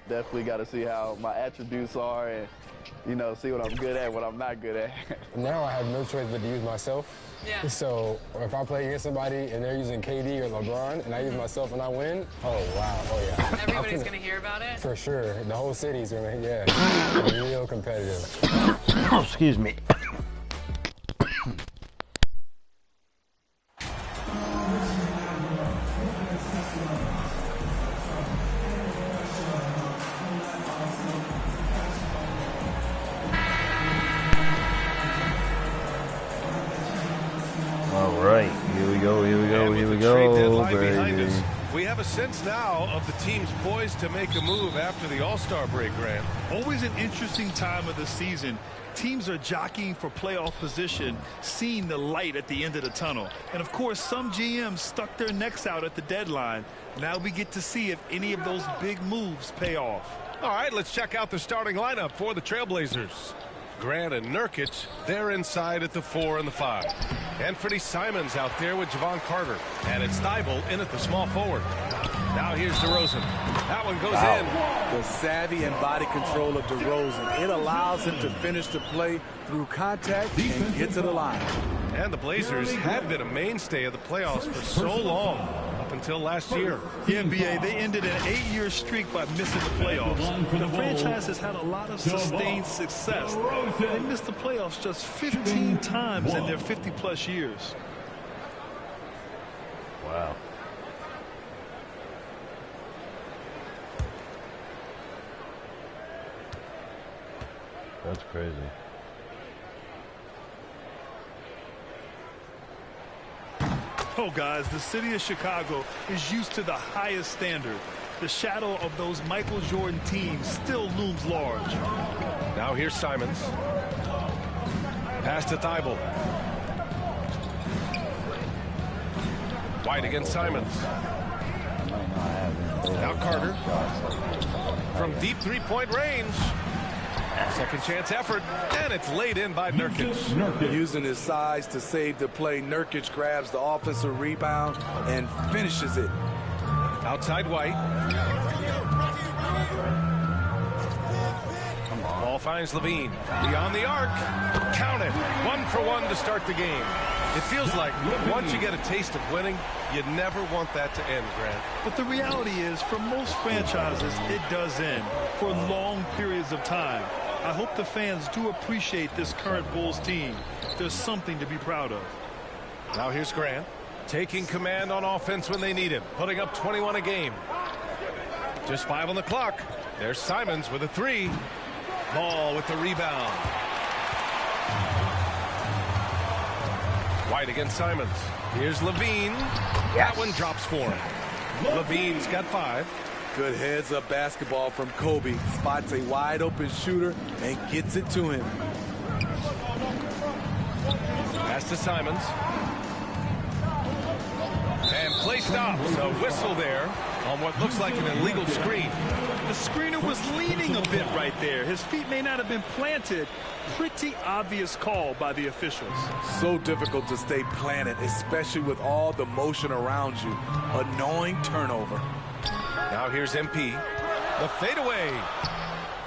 Definitely got to see how my attributes are and, you know, see what I'm good at, what I'm not good at. Now I have no choice but to use myself. Yeah. So if I play against somebody and they're using KD or LeBron and I use myself and I win, oh, wow, oh, yeah. Everybody's going to hear about it? For sure. The whole city's going to, yeah, real competitive. Excuse me. We have a sense now of the teams poised to make a move after the All-Star break, Grant. Always an interesting time of the season. Teams are jockeying for playoff position, seeing the light at the end of the tunnel. And, of course, some GMs stuck their necks out at the deadline. Now we get to see if any of those big moves pay off. All right, let's check out the starting lineup for the Trailblazers. Grant and Nurkic, they're inside at the 4 and the 5. Anthony Simons out there with Javon Carter. And it's Thibault in at the small forward. Now here's DeRozan. That one goes in. The savvy and body control of DeRozan. It allows him to finish the play through contact and get to the line. And the Blazers have been a mainstay of the playoffs for so long, up until last year. The NBA, they ended an 8-year streak by missing the playoffs. The franchise has had a lot of sustained success. They missed the playoffs just 15 times in their 50-plus years. Wow. That's crazy. Oh, guys, the city of Chicago is used to the highest standard. The shadow of those Michael Jordan teams still looms large. Now here's Simons. Pass to Thibault. White against Simons. Now Carter from deep three-point range. Second chance effort, and it's laid in by Nurkic. Using his size to save the play, Nurkic grabs the offensive rebound and finishes it. Outside White. Ball finds Levine. Beyond the arc. Count it. 1 for 1 to start the game. It feels like once you get a taste of winning, you never want that to end, Grant. But the reality is, for most franchises, it does end for long periods of time. I hope the fans do appreciate this current Bulls team. There's something to be proud of. Now here's Grant, taking command on offense when they need him, putting up 21 a game. Just 5 on the clock. There's Simons with a 3. Ball with the rebound. White against Simons. Here's Levine. That one drops for him. Levine's got 5. Good heads-up basketball from Kobe. Spots a wide-open shooter and gets it to him. Pass to Simons. And play stops. A whistle there on what looks like an illegal screen. The screener was leaning a bit right there. His feet may not have been planted. Pretty obvious call by the officials. So difficult to stay planted, especially with all the motion around you. Annoying turnover. Now here's MP. The fadeaway.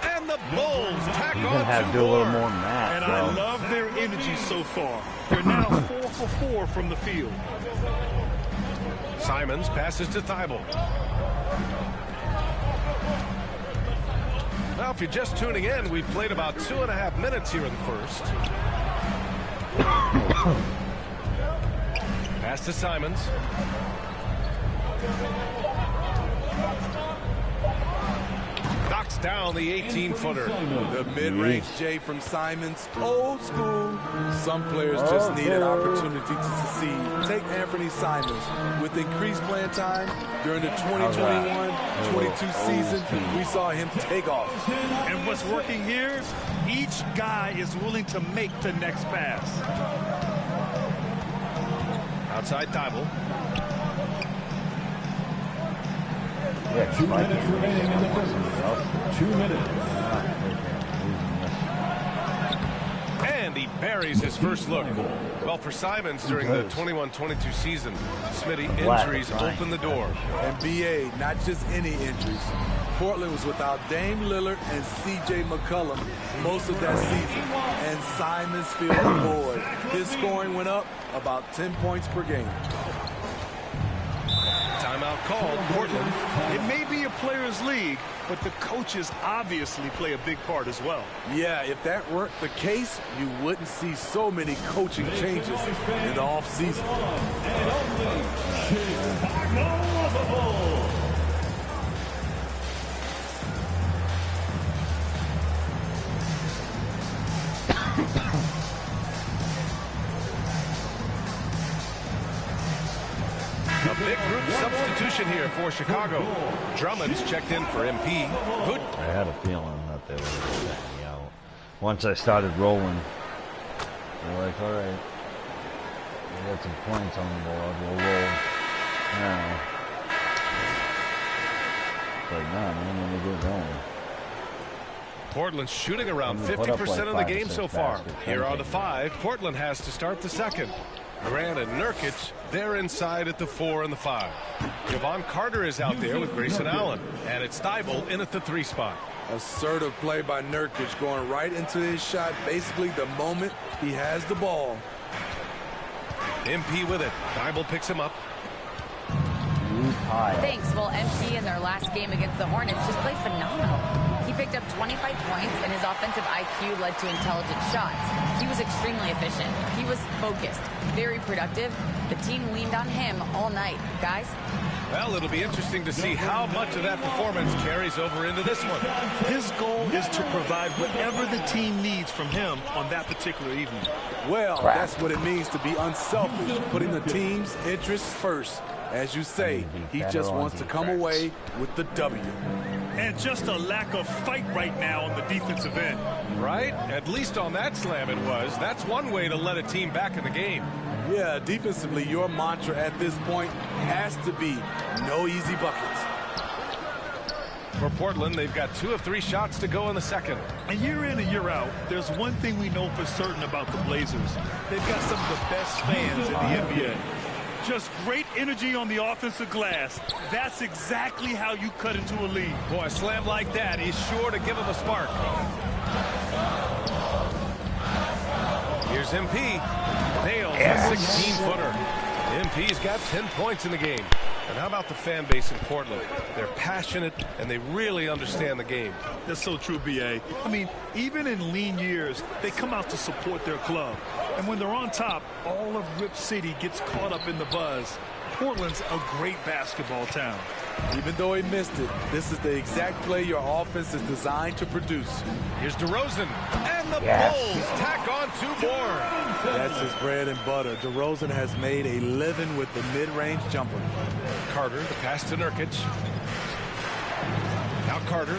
And the Bulls tack You're on gonna have to do a little more than that. And I love their energy so far. They're now 4 for 4 from the field. Simons passes to Thibault. Now, if you're just tuning in, we've played about 2.5 minutes here in the first. Pass to Simons. Knocks down the 18-footer. The mid-range J from Simons, old school. Some players just need an opportunity to succeed. Take Anthony Simons. With increased playing time during the 2021-22 season, we saw him take off. And what's working here, each guy is willing to make the next pass. Outside Thibault. Yeah, 2 minutes remaining in the first. 2 minutes. And he buries his first look. Well, for Simons during the 21-22 season, Smitty, injuries opened the door. And BA, not just any injuries. Portland was without Dame Lillard and C.J. McCollum most of that season. And Simons filled the void. His scoring went up about 10 points per game. Timeout called. Portland. It may be a players' league, but the coaches obviously play a big part as well. Yeah, if that weren't the case, you wouldn't see so many coaching changes in the offseason. A big group substitution here for Chicago. Drummond's checked in for MP. Good. I had a feeling that they would let me out. Once I started rolling, they're like, all right, we got some points on the board, we'll roll now. It's like, nah, man, let me get going. Portland's shooting around 50% of the game so far. Here are the 5 Portland has to start the second. Grant and Nurkic, they're inside at the 4 and the 5. Javon Carter is out there with Grayson Allen. And it's Thibault in at the 3 spot. Assertive play by Nurkic, going right into his shot basically the moment he has the ball. MP with it. Thibault picks him up. Thanks. Well, MP in their last game against the Hornets just played phenomenal. He picked up 25 points, and his offensive IQ led to intelligent shots. He was extremely efficient. He was focused, very productive. The team leaned on him all night. Guys? Well, it'll be interesting to see how much of that performance carries over into this one. His goal is to provide whatever the team needs from him on that particular evening. Well, that's what it means to be unselfish, putting the team's interests first. As you say, he just wants to come away with the W. And just a lack of fight right now on the defensive end. Right? At least on that slam it was. That's one way to let a team back in the game. Yeah, defensively, your mantra at this point has to be no easy buckets. For Portland, they've got 2 of 3 shots to go in the second. And year in and year out, there's one thing we know for certain about the Blazers. They've got some of the best fans in the NBA. Just great energy on the offensive glass. That's exactly how you cut into a lead. Boy, a slam like that is sure to give them a spark. Here's MP. Nails a 16-footer. MP's got 10 points in the game. And how about the fan base in Portland? They're passionate, and they really understand the game. That's so true, B.A. I mean, even in lean years, they come out to support their club. And when they're on top, all of Rip City gets caught up in the buzz. Portland's a great basketball town. Even though he missed it, this is the exact play your offense is designed to produce. Here's DeRozan, and the Bulls tack on 2 more. That's his bread and butter. DeRozan has made a living with the mid-range jumper. Carter, the pass to Nurkic. Now Carter.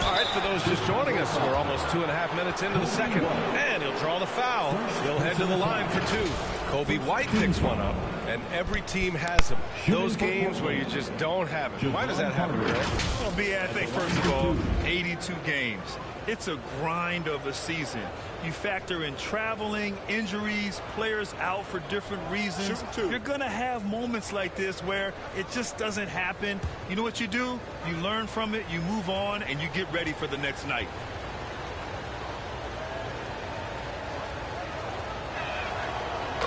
All right, for those just joining us, we're almost 2.5 minutes into the second. And he'll draw the foul. He'll head to the line for 2. Kobe White picks one up, and every team has them. Those games where you just don't have it. Why does that happen, Greg? Well, B.A., I think, first of all, 82 games. It's a grind of a season. You factor in traveling, injuries, players out for different reasons. You're going to have moments like this where it just doesn't happen. You know what you do? You learn from it, you move on, and you get ready for the next night.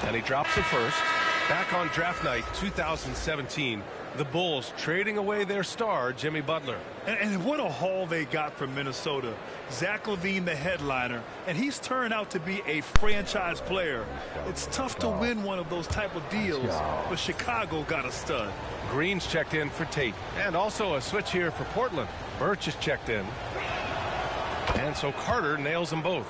And he drops it first. Back on draft night 2017, the Bulls trading away their star, Jimmy Butler. And what a haul they got from Minnesota. Zach LaVine, the headliner, and he's turned out to be a franchise player. It's tough to win one of those type of deals, but Chicago got a stud. Green's checked in for Tate. And also a switch here for Portland. Birch is checked in. And so Carter nails them both.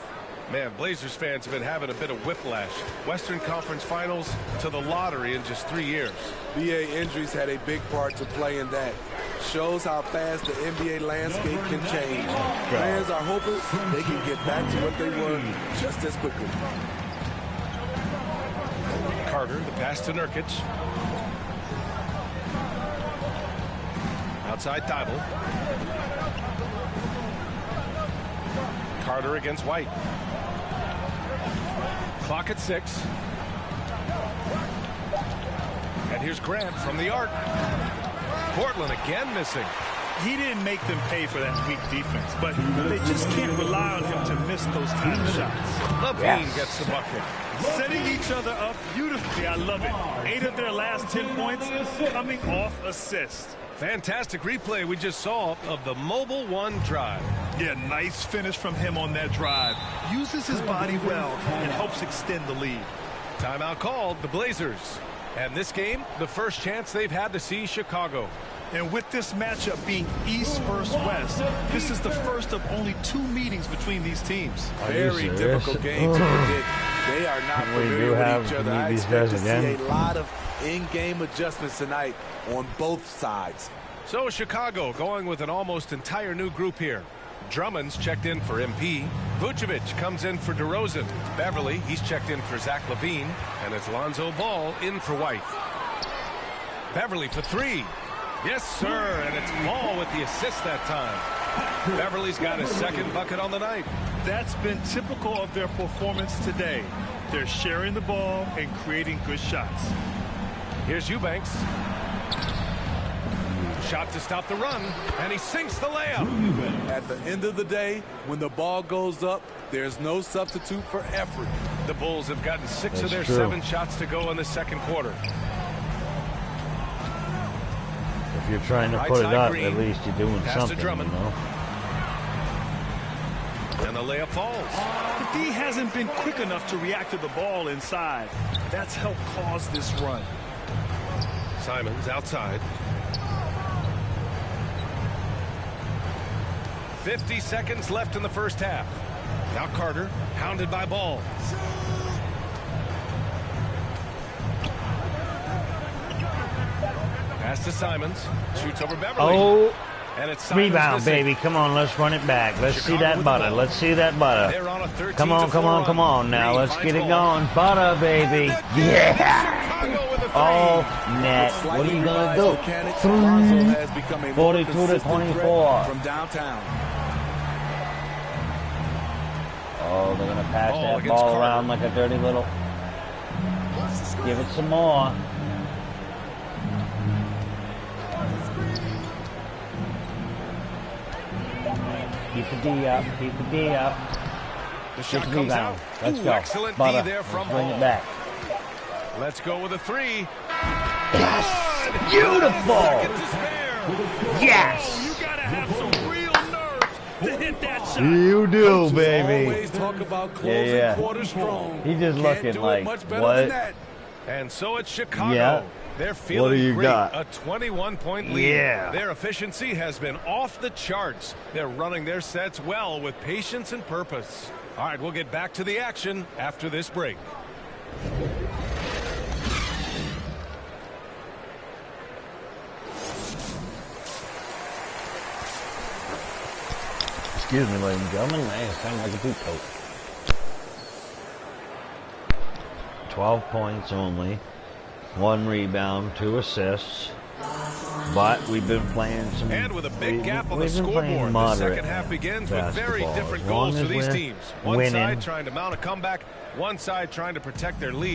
Man, Blazers fans have been having a bit of whiplash. Western Conference Finals to the lottery in just 3 years. BA injuries had a big part to play in that. Shows how fast the NBA landscape can change. Fans are hoping they can get back to what they were just as quickly. Carter, the pass to Nurkic. Outside Thibault. Carter against White. Clock at 6. And here's Grant from the arc. Portland again missing. He didn't make them pay for that weak defense, but they just can't rely on him to miss those kind of shots. LaVine gets the bucket. Setting each other up beautifully. I love it. 8 of their last 10 points coming off assists. Fantastic replay we just saw of the Mobile One drive. Yeah, nice finish from him on that drive. Uses his body well and helps extend the lead. Timeout called, the Blazers. And this game, the first chance they've had to see Chicago. And with this matchup being East versus West, this is the first of only 2 meetings between these teams. Very difficult game to predict. They are not familiar with each other. I expect to see a lot of in-game adjustments tonight on both sides. So Chicago going with an almost entire new group here. Drummond's checked in for MP. Vucevic comes in for DeRozan. Beverly, he's checked in for Zach LaVine. And it's Lonzo Ball in for White. Beverly for 3. Yes, sir, and it's Ball with the assist that time. Beverly's got his second bucket on the night. That's been typical of their performance today. They're sharing the ball and creating good shots. Here's Eubanks. Shot to stop the run, and he sinks the layup. At the end of the day, when the ball goes up, there's no substitute for effort. The Bulls have gotten 6 of their 7 shots to go in the second quarter. If you're trying to put it up, at least you're doing something, you know? And the layup falls. The D hasn't been quick enough to react to the ball inside. That's helped cause this run. Simons outside. 50 seconds left in the first half. Now Carter, hounded by Ball. Pass to Simons. Shoots over Beverly. Oh, and it's Simons rebound, missing. baby. Come on, let's run it back. Let's Chicago see that butter. Let's see that butter. They're on a a 13-4 Come on now. Green Let's finds get it ball. going. Butter, baby. Yeah. Chicago with a 3. Oh, net. What are you going to do? Lonzo has become a 42 to consistent 24. threat from downtown. Oh, they're going to pass Ball that against ball Carter. around like a dirty little. Give it some more. Keep the D up. Keep the D up. The shot Get the comes rebound. out. Let's Ooh, go. excellent Butter. D there from Let's bring Ball. it back. Let's go with a 3. Yes! Beautiful! Second to spare. Yes! You gotta have some real nerve to hit that shot. You do, Coaches baby. always talk about closing Yeah. quarters strong. He's just Can't looking do like, it much better what? than that. And so it's Chicago. Yeah. They're feeling you great. got? A 21-point lead. Yeah. Their efficiency has been off the charts. They're running their sets well with patience and purpose. All right, we'll get back to the action after this break. Excuse me, ladies and gentlemen. Man, it's kind of like a boot coat. 12 points only. 1 rebound, 2 assists. But we've been playing some. And with a big gap on the we've been playing scoreboard, the moderate second half begins with very basketball. different As long goals for as these we're teams. One winning. side trying to mount a comeback, one side trying to protect their lead.